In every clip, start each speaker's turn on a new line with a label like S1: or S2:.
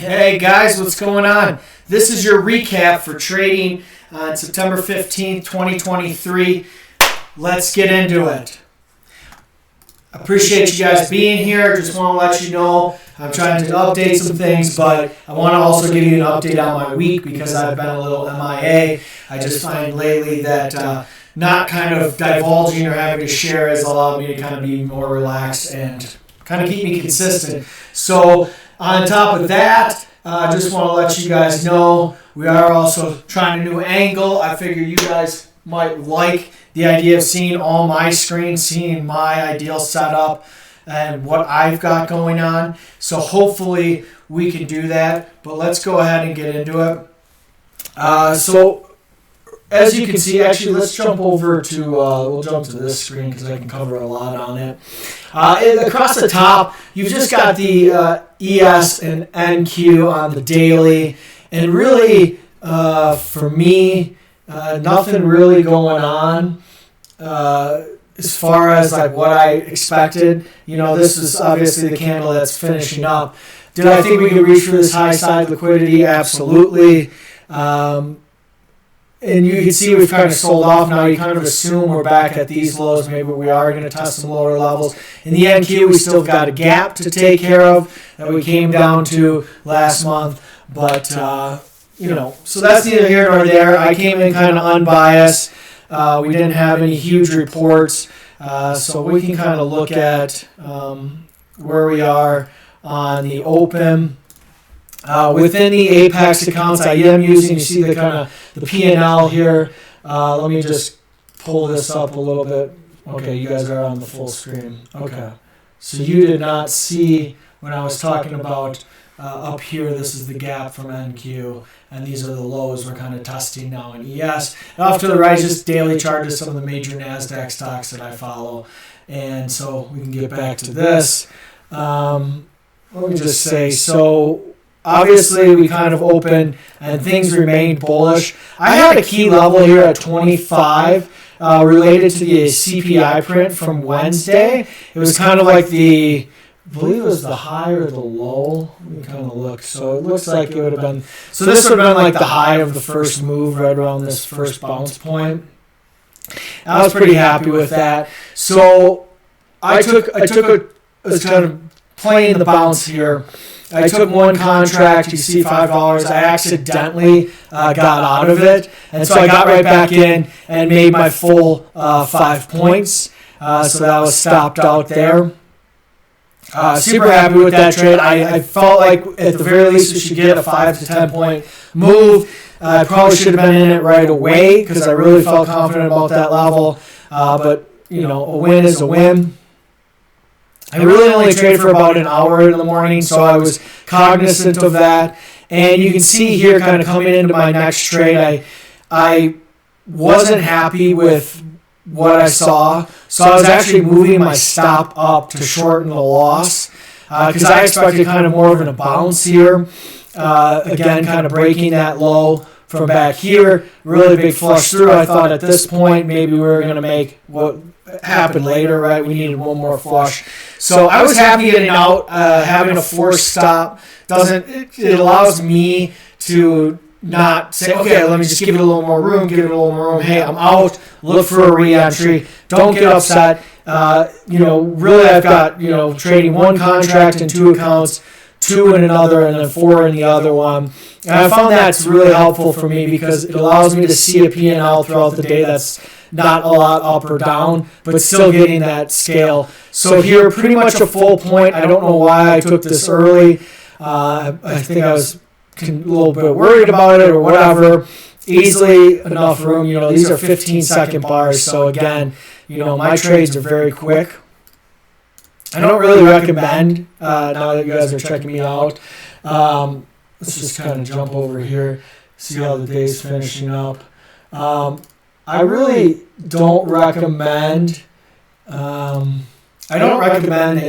S1: Hey guys, what's going on? This is your recap for trading on September 15th, 2023. Let's get into it. Appreciate you guys being here. Just want to let you know I'm trying to update some things, but I want to also give you an update on my week because I've been a little MIA. I just find lately that not kind of divulging or having to share has allowed me to kind of be more relaxed and kind of keep me consistent. So on top of that, I just want to let you guys know we are also trying a new angle. I figure you guys might like the idea of seeing all my screens, seeing my ideal setup and what I've got going on. So hopefully we can do that, but let's go ahead and get into it. So as you can see, actually, let's jump over to, we'll jump to this screen because I can cover a lot on it. Across the top, you've just got the ES and NQ on the daily. And really, for me, nothing really going on as far as like what I expected. You know, this is obviously the candle that's finishing up. Did I think we could reach for this high side liquidity? Absolutely. And you can see we've kind of sold off now. You kind of assume we're back at these lows. Maybe we are going to test some lower levels. In the NQ, we still got a gap to take care of that we came down to last month. But, you know, so that's neither here nor there. I came in kind of unbiased. We didn't have any huge reports. So we can kind of look at where we are on the open. Within the Apex accounts, I am using, you see the kind of the P&L here. Let me just pull this up a little bit. Okay, you guys are on the full screen. Okay, so you did not see when I was talking about up here, this is the gap from NQ, and these are the lows we're kind of testing now in ES. And off to the right, just daily charts, some of the major NASDAQ stocks that I follow. And so we can get back to this. Let me just say, so obviously, we kind of opened and things remained bullish. I had a key level here at 25 related to the CPI print from Wednesday. It was kind of like I believe it was the high or the low. Let me kind of look. So it looks like it would have been, so this would have been like the high of the first move right around this first bounce point. I was pretty happy with that. So I was kind of playing the bounce here. I took one contract, you see $5, I accidentally got out of it, and so I got right back in and made my full 5 points, so that was stopped out there. Super happy with that trade. I felt like at the very least we should get a 5 to 10 point move. I probably should have been in it right away because I really felt confident about that level, but you know, a win is a win. I really only traded for about an hour in the morning, so I was cognizant of that. And you can see here kind of coming into my next trade, I wasn't happy with what I saw. So I was actually moving my stop up to shorten the loss because I expected kind of more of a bounce here. Again, kind of breaking that low from back here. Really big flush through. I thought at this point maybe we were going to make what happened later, right? We needed one more flush. So I was happy getting out, having a forced stop. It allows me to not say, okay, let me just give it a little more room, Hey, I'm out. Look for a re-entry. Don't get upset. Really I've got, trading one contract in two accounts, 2 in another, and then 4 in the other one. And I found that's really helpful for me because it allows me to see a P&L throughout the day that's not a lot up or down, but still getting that scale. So here, pretty much a full point. I don't know why I took this early. I think I was a little bit worried about it or whatever. Easily enough room. These are 15-second bars. So again, my trades are very quick. I don't really recommend, now that you guys are checking me out. Let's just kind of jump over here, see how the day's finishing up. I really don't recommend, that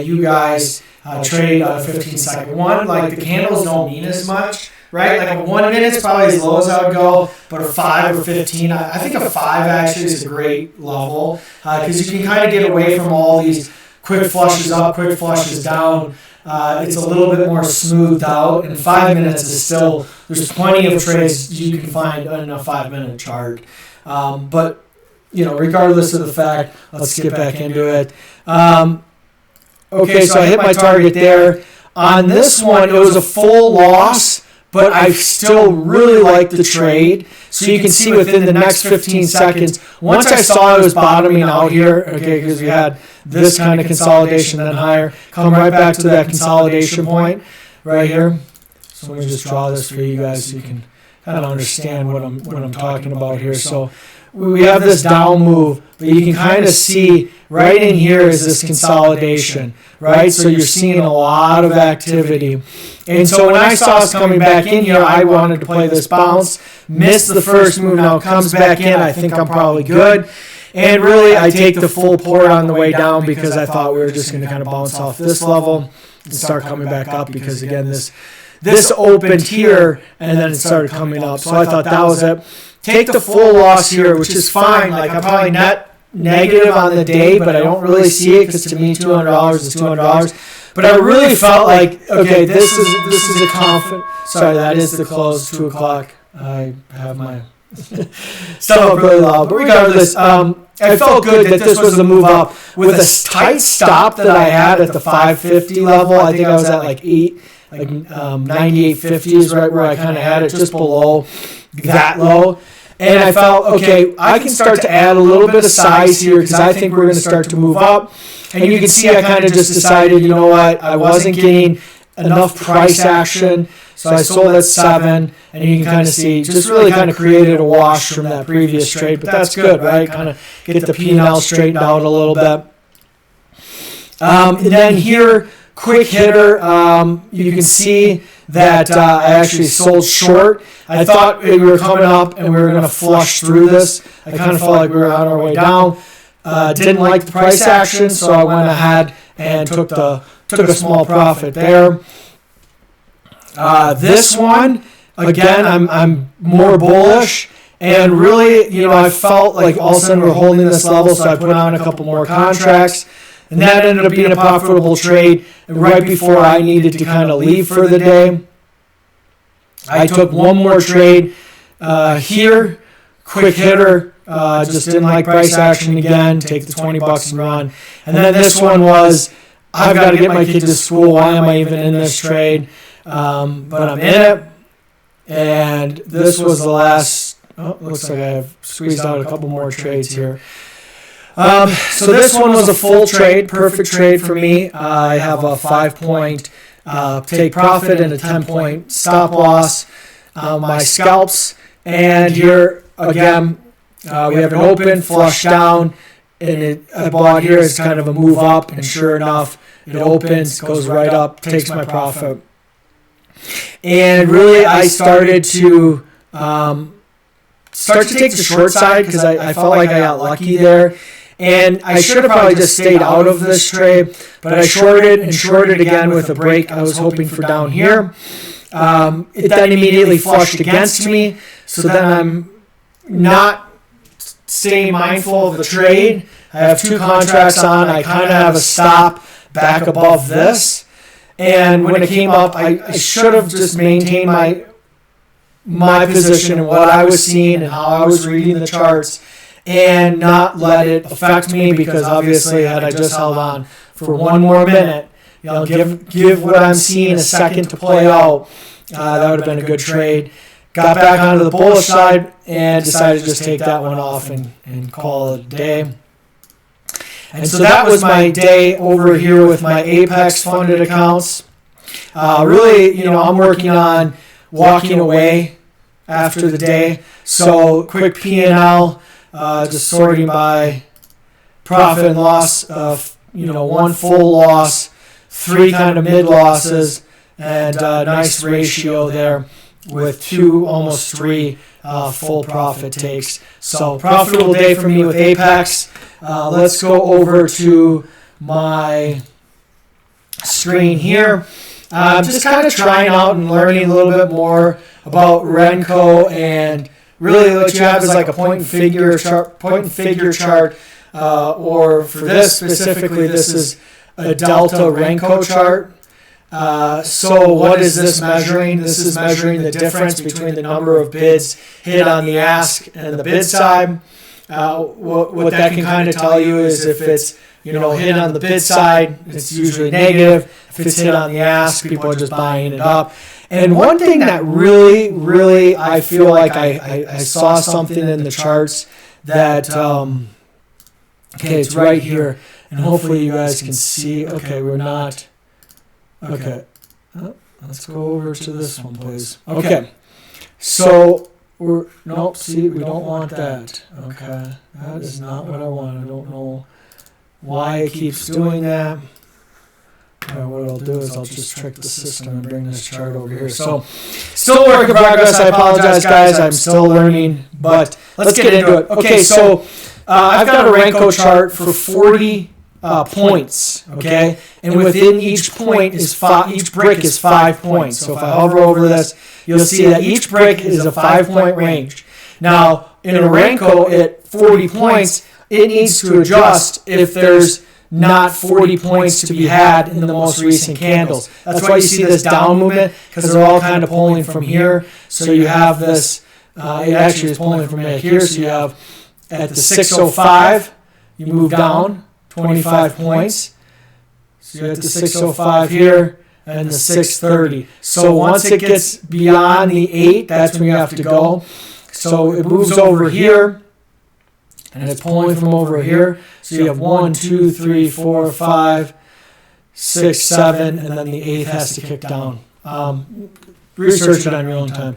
S1: you guys trade on a 15-second one. Like, the candles don't mean as much, right? Like, a 1 minute is probably as low as I would go, but a 5 or 15, I think a 5 actually is a great level because you can kind of get away from all these quick flushes up, quick flushes down. It's a little bit more smoothed out, and 5 minutes is still, there's plenty of trades you can find in a 5-minute chart. But, regardless of the fact, let's get back into it. Okay, so I hit my target there. On this one, it was a full loss, but I still really like the trade. So you can see within the next 15 seconds, once I saw it was bottoming out here, okay, because we had this kind of consolidation then higher, come right back to that consolidation point right here. So let me just draw this for you guys so you can kind of understand what I'm talking about here. So we have this down move, but you can kind of see right in here is this consolidation, right? So you're seeing a lot of activity. And so when I saw us coming back in here, I wanted to play this bounce, missed the first move, now comes back in. I think I'm probably good. And really, I take the full port on the way down because I thought we were just going to kind of bounce off this level and start coming back up because, again, this opened here and then it started coming up. So I thought that was it. Take the full loss here, which is fine. Like, I'm probably net negative on the day, but I don't really see it because to me $200 is $200. But I really felt like, okay, this is a confident. Sorry, that is the close, 2 o'clock. I have my stuff up really loud. But regardless, I felt good that this was a move up with a tight stop that I had at the 550 level. I think I was at like 98.50 is right where I kind of had it, just below that low. And I felt, okay, I can start to add a little bit of size here because I think we're going to start to move up. And you can see I kind of just decided, you know what, I wasn't getting enough price action. So I sold at 7, and you can kind of see, just really kind of created a wash from that previous trade. But that's good, right? Kind of get the P&L straightened out a little bit. And then here, quick hitter, you can see that I actually sold short. I thought we were coming up and we were going to flush through this. I kind of felt like we were on our way down. Didn't like the price action, so I went ahead and took a small profit there. This one, again, I'm more bullish. And really, I felt like all of a sudden we're holding this level, so I put on a couple more contracts. And that ended up being a profitable trade right before I needed to kind of leave for the day. I took one more trade here, quick hitter, just didn't like price action again, take the $20 and run. And then this one was, I've got to get my kid to school, why am I even in this trade? But I'm in it. And this was the last, looks like I've squeezed out a couple more trades here. So this one was a full trade, perfect trade for me. I have a 5-point take profit and a 10-point stop loss. My scalps, and here again we have an open flush down, and I bought here as kind of a move up, and sure enough, it opens, goes right up, takes my profit. And really, I started to take the short side because I felt like I got lucky there. And I should have probably just stayed out of this trade, but I shorted and shorted again with a break I was hoping for down here. It then immediately flushed against me, so then I'm not staying mindful of the trade. I have 2 contracts on. I kind of have a stop back above this. And when it came up, I should have just maintained my position and what I was seeing and how I was reading the charts, and not let it affect me, because obviously had I just held on for one more minute, give what I'm seeing a second to play out, that would have been a good trade. Got back onto the bullish side and decided to just take that one off and call it a day. And so that was my day over here with my Apex funded accounts. Really, I'm working on walking away after the day. So quick P&L. Just sorting by profit and loss of, 1 full loss, 3 kind of mid losses, and a nice ratio there with 2, almost 3 full profit takes. So profitable day for me with Apex. Let's go over to my screen here. Just kind of trying out and learning a little bit more about Renko, and really what you have is like a point and figure chart, or for this specifically, this is a Delta Renko chart. So what is this measuring? This is measuring the difference between the number of bids hit on the ask and the bid side. What that can kind of tell you is if it's hit on the bid side, it's usually negative. If it's hit on the ask, people are just buying it up. And one thing that really, really, I feel like I saw something in the charts that, it's right here. And hopefully you guys can see. Okay, we're not. Okay. Let's go over to this one, please. Okay. So, we don't want that. Okay. That is not what I want. I don't know why it keeps doing that. What I'll do is I'll just trick the system and bring this chart over here. So, still a work in progress. I apologize, guys. I'm still learning, but let's get into it. Okay, so I've got a Renko chart for 40 points. Okay, and within each point is each brick is 5 points. So if I hover over this, you'll see that each brick is a 5-point range. Now, in a Renko at 40 points, it needs to adjust if there's not 40 points to be had in the most recent candles. That's why you see this down movement, because they're all kind of pulling from here. So you have this, it actually is pulling from here. So you have at the 605, you move down 25 points. So you're at the 605 here and the 630. So once it gets beyond the 8, that's when you have to go. So it moves over here, and it's pulling from over here. So you have 1, 2, 3, 4, 5, 6, 7, and then the 8th has to kick down. Research it on your own time.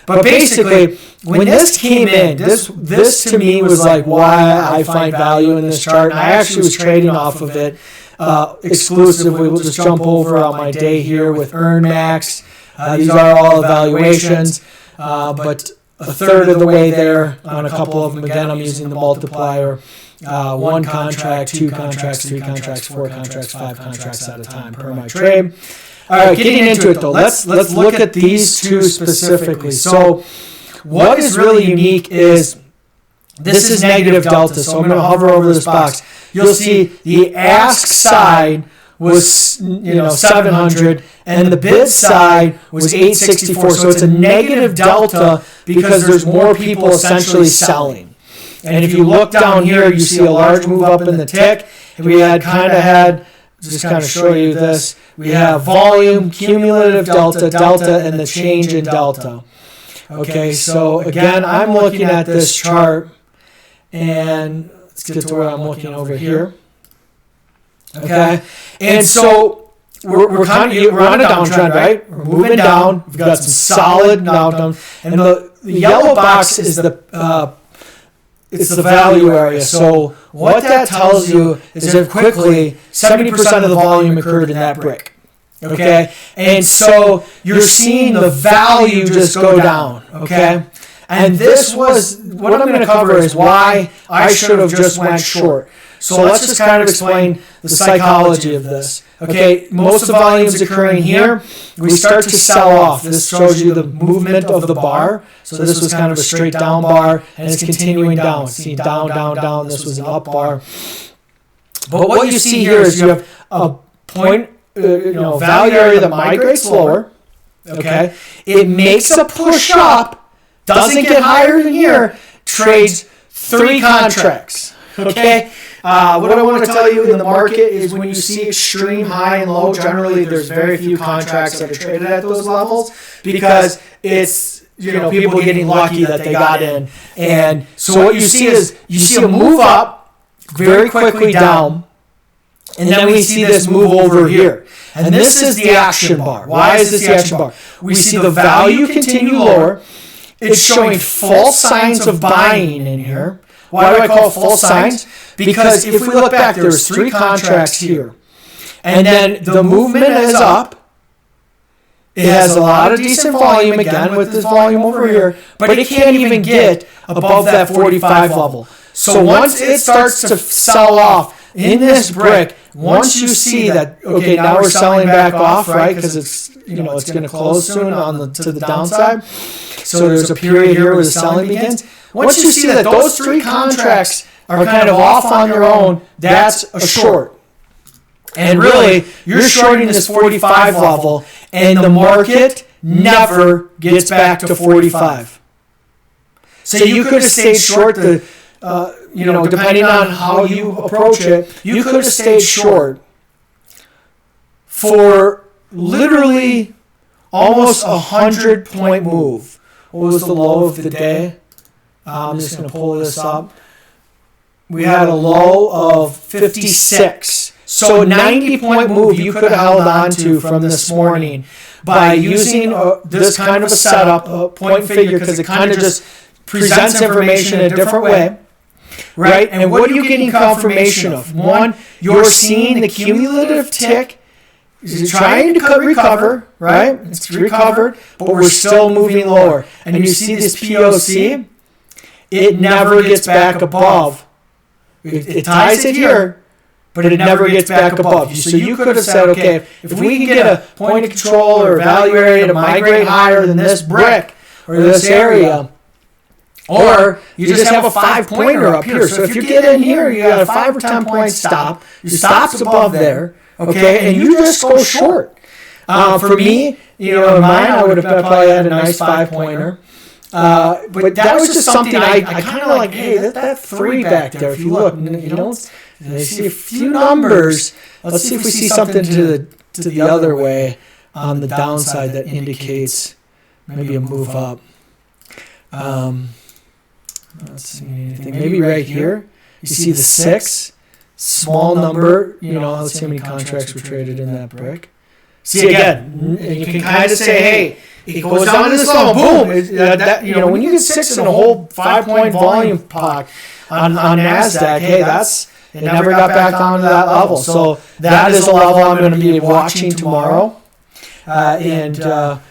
S1: But basically, when this came in, this to me was like why I find value in this chart. And I actually was trading off of it exclusively. We'll just jump over on my day here with Earn Max. These are all evaluations, but a third of the way there on a couple of them. Again, I'm using the multiplier. 1 contract, 2 contracts, 3 contracts, 4 contracts, 5 contracts at a time per my trade. All right, getting into it though, let's look at these two specifically. So what is really unique is this is negative delta. So I'm going to hover over this box. You'll see the ask side was 700 and the bid side was 864. So it's a negative delta because there's more people essentially selling. And if you look down here, you see a large move up in the tick. And we had just kind of show you this. We have volume, cumulative delta, and the change in delta. Okay, so again, I'm looking at this chart, and let's get to where I'm looking over here. Okay, and so we're on a downtrend, right? We're moving down. We've got some solid downtrend, and the yellow box is it's the value area. So what that tells you is that quickly 70% of the volume occurred in that brick. Okay? And so you're seeing the value just go down. Okay? And this was, what I'm going to cover is why I should have just went short. So let's just kind of explain the psychology of this. Okay, most of the volume is occurring here. We start to sell off. This shows you the movement of the bar. So this was kind of a straight down bar, and it's continuing down. See, down, down, down. This was an up bar. But what you see here is you have a point, value area that migrates lower. Okay, it makes a push up, doesn't get higher than here, trades 3 contracts. Okay. What I want to tell you in the market is when you see extreme high and low, generally there's very few contracts that are traded at those levels because it's people getting lucky that they got in. And so what you see is you see a move up very quickly down, and then we see this move over here. And this is the action bar. Why is this the action bar? We see the value continue lower. It's showing false signs of buying in here. Why do I call it false signs? Because if we look back, there's 3 contracts here. And then the movement is up. It has a lot of decent volume, again, with this volume over here. But it can't even get above that 45 level. So once it starts to sell off in this brick, once you see that, okay, now we're selling back off, right? Because it's going to close soon to the downside. So there's a period here where the selling begins. Once you see that those 3 contracts are kind of off on their own, that's a short. And really, you're shorting this 45 level, and the market never gets back to 45. So you could have stayed short the, depending on how you approach it, you could have stayed short for literally almost 100-point move. What was the low of the day? I'm just going to pull this up. We had a low of 56. So a 90-point move you could have held on to from this morning by using this kind of a setup, a point figure, because it kind of just presents information in a different way, right? And what are you getting confirmation of? One, you're seeing the cumulative tick is trying to recover, right? It's recovered, but we're still moving lower. And you see this POC, it never gets back above. It ties it here, but it never gets back above. So you could have said, okay, if we can get a point of control or value area to migrate higher than this brick or this area, or you just have a 5-pointer up here. So if you get in here, you got a 5 or 10-point stop. Your stop's above there, okay, and you just go short. For me, in mine, I would have probably had a nice 5-pointer. But that was just something I kind of like, hey, that 3 back there, if you look, I see a few numbers. Let's see if we see something to the other way on the downside that indicates maybe a move up. Not seeing anything. Maybe right here, you see the 6, small number. Let's see how many contracts were traded in that brick. See, again, you can kind of say, hey, it goes down to this level, boom. When you get 6 in a whole 5-point volume pop on NASDAQ, hey, it never got back down to that level. So that is a level I'm going to be watching tomorrow. Let's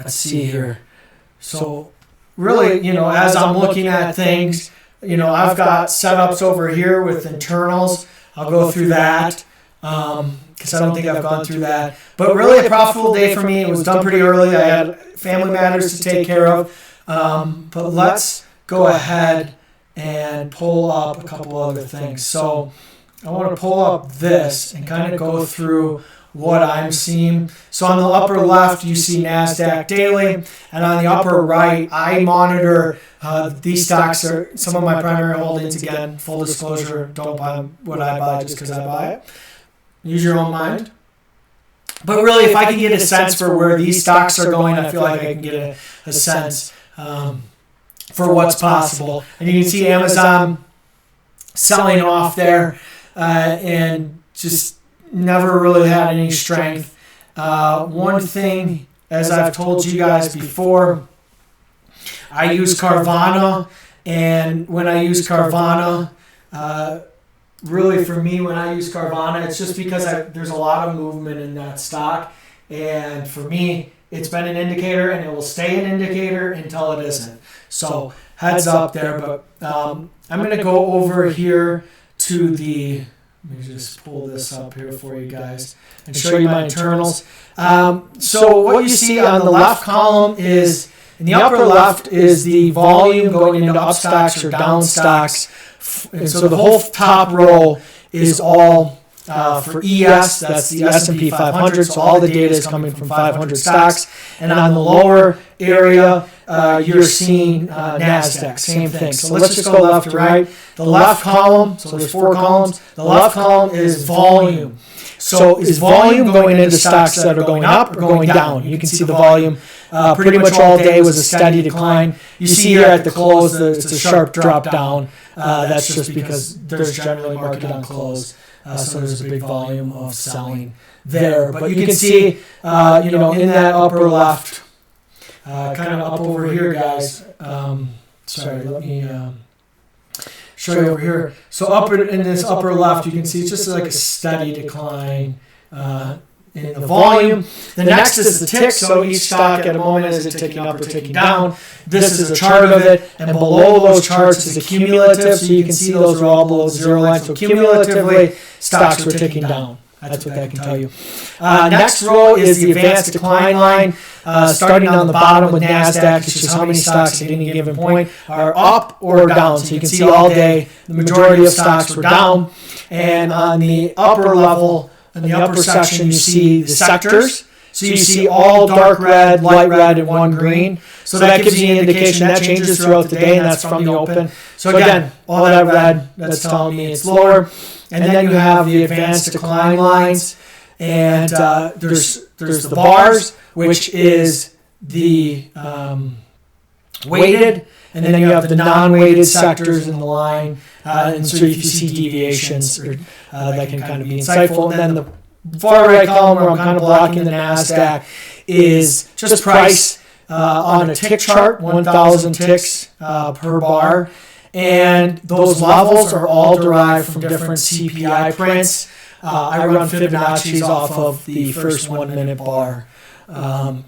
S1: see here. So really, as I'm looking at things, I've got setups over here with internals. I'll go through that. Because I don't think I've gone through that. But really a profitable day for me. It was done pretty early. I had family matters to take care of. But let's go ahead and pull up a couple other things. So I want to pull up this and kind of go through what I'm seeing. So on the upper left, you see NASDAQ daily. And on the upper right, I monitor these stocks are some of my primary holdings. Again, full disclosure, don't buy what I buy just because I buy it. Use your own mind. But really, if I can get a sense for where these stocks are going, I feel like I can get a sense for what's possible. And you can see Amazon selling off there and just never really had any strength. One thing, as I've told you guys before, I use Carvana. And when I use Carvana, really, for me, when I use Carvana, it's just because there's a lot of movement in that stock. And for me, it's been an indicator, and it will stay an indicator until it isn't. So heads up there. But I'm going to go over here to the... Let me just pull this up here for you guys and show you my internals. So what you see on the left column is... In the upper left is the volume going into up stocks or down stocks. And so the whole top row is all for ES, that's the S&P 500, so all the data is coming from 500 stocks. And on the lower area, you're seeing NASDAQ, same thing. So let's just go left to right. The left column, so there's 4 columns, the left column is volume. So is volume going into stocks that are going up or going down? You can see the volume pretty much all day was a steady decline. You see here at the close, it's a sharp drop down. That's just because there's generally market on close. So there's a big volume of selling there. But you can see, in that upper left, kind of up over here, guys. Sorry, let me show you over here. So up in this upper left, you can see it's just like a steady decline in the volume. The next is the tick. So each stock at a moment, is it ticking up or ticking down? This is a chart of it. And below those charts is the cumulative. So you can see those are all below the 0 line. So cumulatively, stocks were ticking down. That's what that can tell you. Next row is the advanced decline line. starting on the bottom with NASDAQ, it's just how many stocks at any given point are up or down. So you can see all day the majority of stocks were down. And on the upper level, in the upper section, you see the sectors. So you see all dark red, light red, and one green. So that gives you an indication that changes throughout the day, and that's from the open. So again, all that red, that's telling me it's lower. And then you have the advanced decline lines, and there's the bars, which is the weighted, and then you have the non-weighted sectors in the line. And so if you see deviations, that can kind of be insightful. And then the far right column where I'm kind of blocking the NASDAQ is just price on a tick chart, 1,000 ticks per bar. And those levels are all derived from different CPI prints. I run Fibonacci's off of the first 1 minute bar.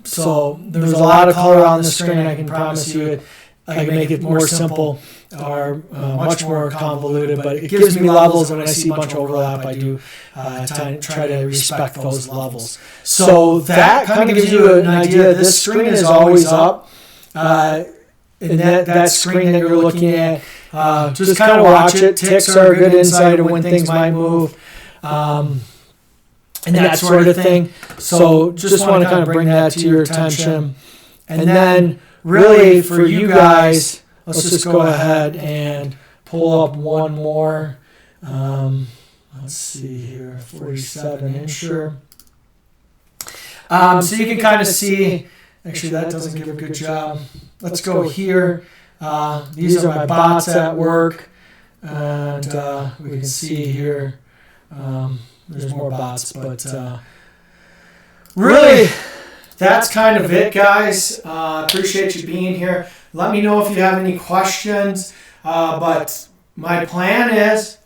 S1: So there's a lot of color on the screen. I can promise you I can make it more simple or much more convoluted, but it gives me levels, and when I see a bunch of overlap, I do try to respect those levels. So that kind of gives you an idea. This screen is always up, and that screen that you're looking at, just kind of watch it. Ticks are a good insight of when things might move, and that sort of thing. So just want to kind of bring that to your attention. And then really for you guys, let's just go ahead and pull up one more. Let's see here, 47 incher. So you can kind of see, actually that doesn't give a good job. Let's go here. These are my bots at work. And we can see here, there's more bots, but really, that's kind of it, guys. Appreciate you being here. Let me know if you have any questions. But my plan is,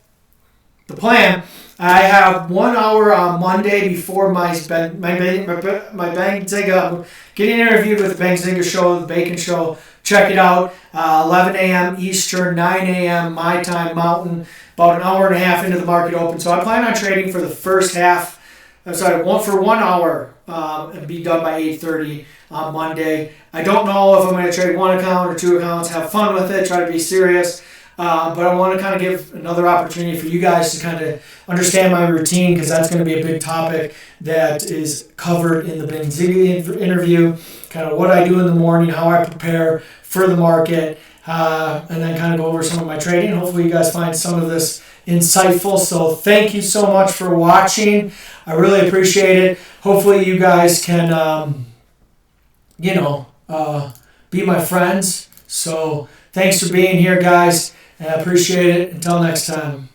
S1: I have 1 hour on Monday before my Bang Zinga, getting interviewed with the Bang Zinga show, the Bacon Show. Check it out. 11 a.m. Eastern, 9 a.m. my time, Mountain. About an hour and a half into the market open. So I plan on trading for the first half. For 1 hour and be done by 8:30 on Monday. I don't know if I'm going to trade one account or two accounts. Have fun with it. Try to be serious. But I want to kind of give another opportunity for you guys to kind of understand my routine, because that's going to be a big topic that is covered in the Ben Ziggy interview. Kind of what I do in the morning, how I prepare for the market, and then kind of go over some of my trading. Hopefully you guys find some of this insightful. So thank you so much for watching. I really appreciate it. Hopefully you guys can, be my friends. So thanks for being here, guys. I appreciate it. Until next time.